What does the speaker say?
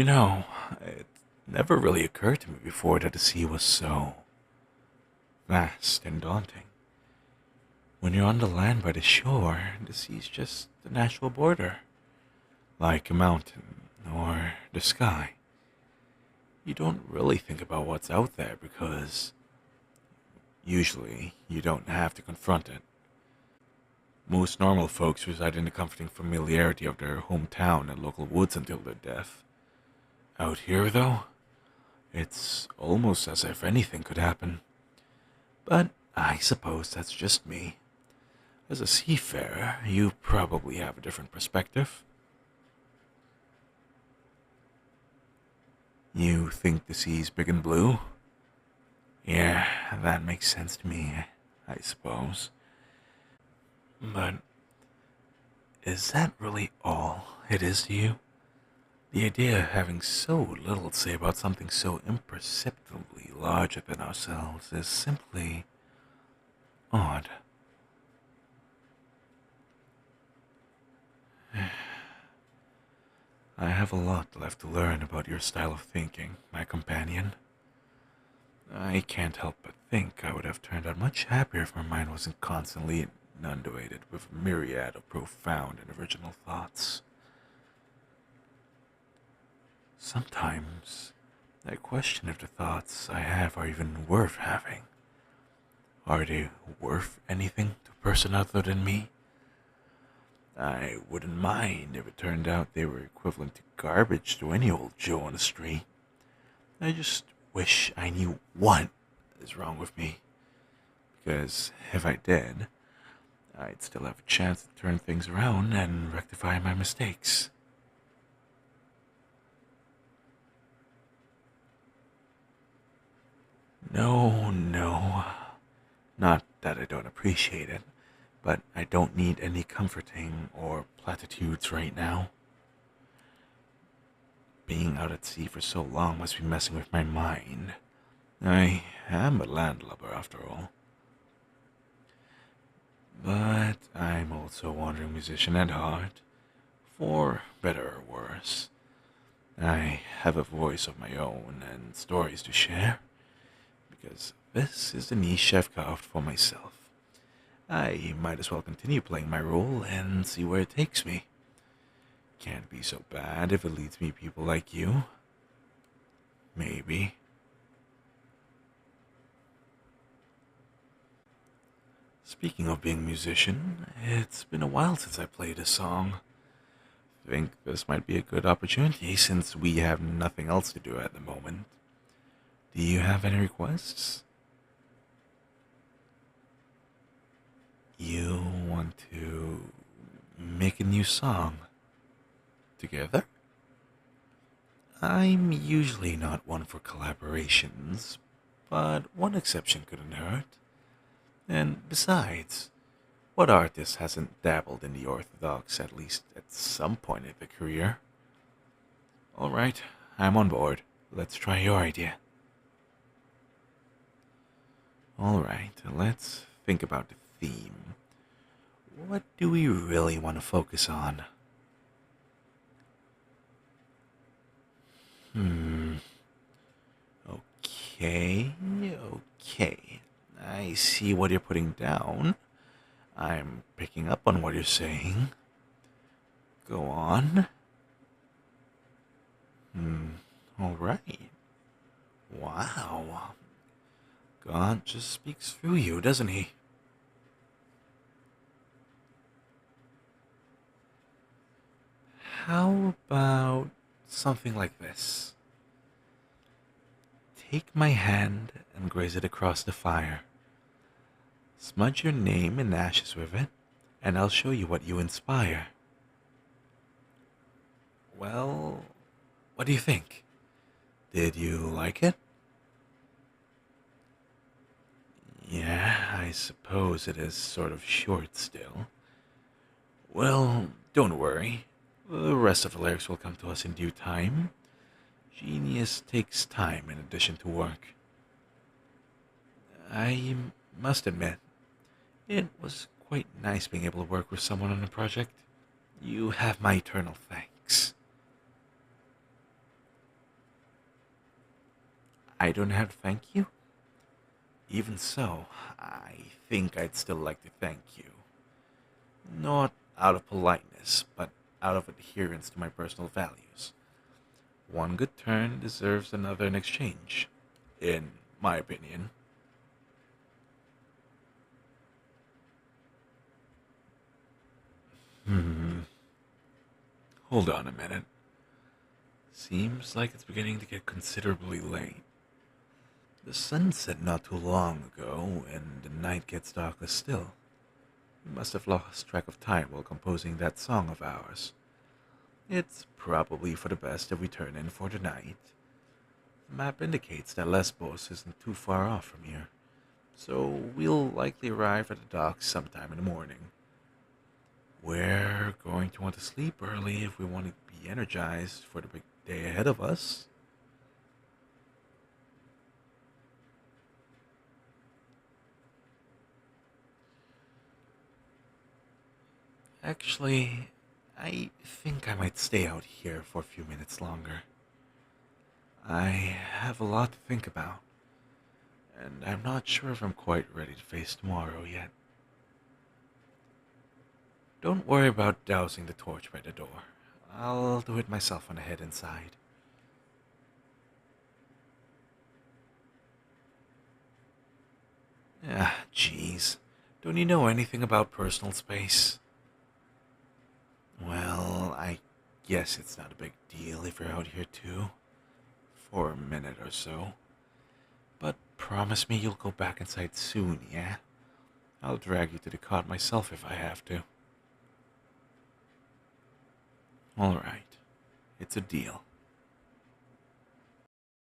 It never really occurred to me before that the sea was so vast and daunting. When you're on the land by the shore, the sea's just the natural border, like a mountain or the sky. You don't really think about what's out there because usually you don't have to confront it. Most normal folks reside in the comforting familiarity of their hometown and local woods until their death. Out here, though, it's almost as if anything could happen. But I suppose that's just me. As a seafarer, you probably have a different perspective. You think the sea's big and blue? Yeah, that makes sense to me, I suppose. But is that really all it is to you? The idea of having so little to say about something so imperceptibly larger than ourselves is simply odd. I have a lot left to learn about your style of thinking, my companion. I can't help but think I would have turned out much happier if my mind wasn't constantly inundated with a myriad of profound and original thoughts. Sometimes I question if the thoughts I have are even worth having. Are they worth anything to a person other than me? I wouldn't mind if it turned out they were equivalent to garbage to any old Joe on the street. I just wish I knew what is wrong with me. Because if I did, I'd still have a chance to turn things around and rectify my mistakes. No, no. Not that I don't appreciate it, but I don't need any comforting or platitudes right now. Being out at sea for so long must be messing with my mind. I am a landlubber after all. But I'm also a wandering musician at heart, for better or worse. I have a voice of my own and stories to share, because this is the niche I've carved for myself. I might as well continue playing my role and see where it takes me. Can't be so bad if it leads me people like you. Maybe. Speaking of being a musician, it's been a while since I played a song. Think this might be a good opportunity since we have nothing else to do at the moment. Do you have any requests? You want to make a new song together? I'm usually not one for collaborations, but one exception couldn't hurt. And besides, what artist hasn't dabbled in the orthodox at least at some point in their career? Alright, I'm on board. Let's try your idea. Alright, let's think about the theme. What do we really want to focus on? Okay, okay. I see what you're putting down. I'm picking up on what you're saying. Go on. Alright. Wow. God just speaks through you, doesn't he? How about something like this? Take my hand and graze it across the fire. Smudge your name in ashes with it, and I'll show you what you inspire. Well, what do you think? Did you like it? Yeah, I suppose it is sort of short still. Well, don't worry. The rest of the lyrics will come to us in due time. Genius takes time in addition to work. I must admit, it was quite nice being able to work with someone on a project. You have my eternal thanks. I don't have to thank you? Even so, I think I'd still like to thank you. Not out of politeness, but out of adherence to my personal values. One good turn deserves another in exchange, in my opinion. Hmm. Hold on a minute. Seems like it's beginning to get considerably late. The sun set not too long ago, and the night gets darker still. We must have lost track of time while composing that song of ours. It's probably for the best if we turn in for the night. The map indicates that Lesbos isn't too far off from here, so we'll likely arrive at the docks sometime in the morning. We're going to want to sleep early if we want to be energized for the big day ahead of us. Actually, I think I might stay out here for a few minutes longer. I have a lot to think about, and I'm not sure if I'm quite ready to face tomorrow yet. Don't worry about dousing the torch by the door. I'll do it myself when I head inside. Ah, jeez. Don't you know anything about personal space? Well, I guess it's not a big deal if you're out here too. For a minute or so. But promise me you'll go back inside soon, yeah? I'll drag you to the cot myself if I have to. Alright. It's a deal.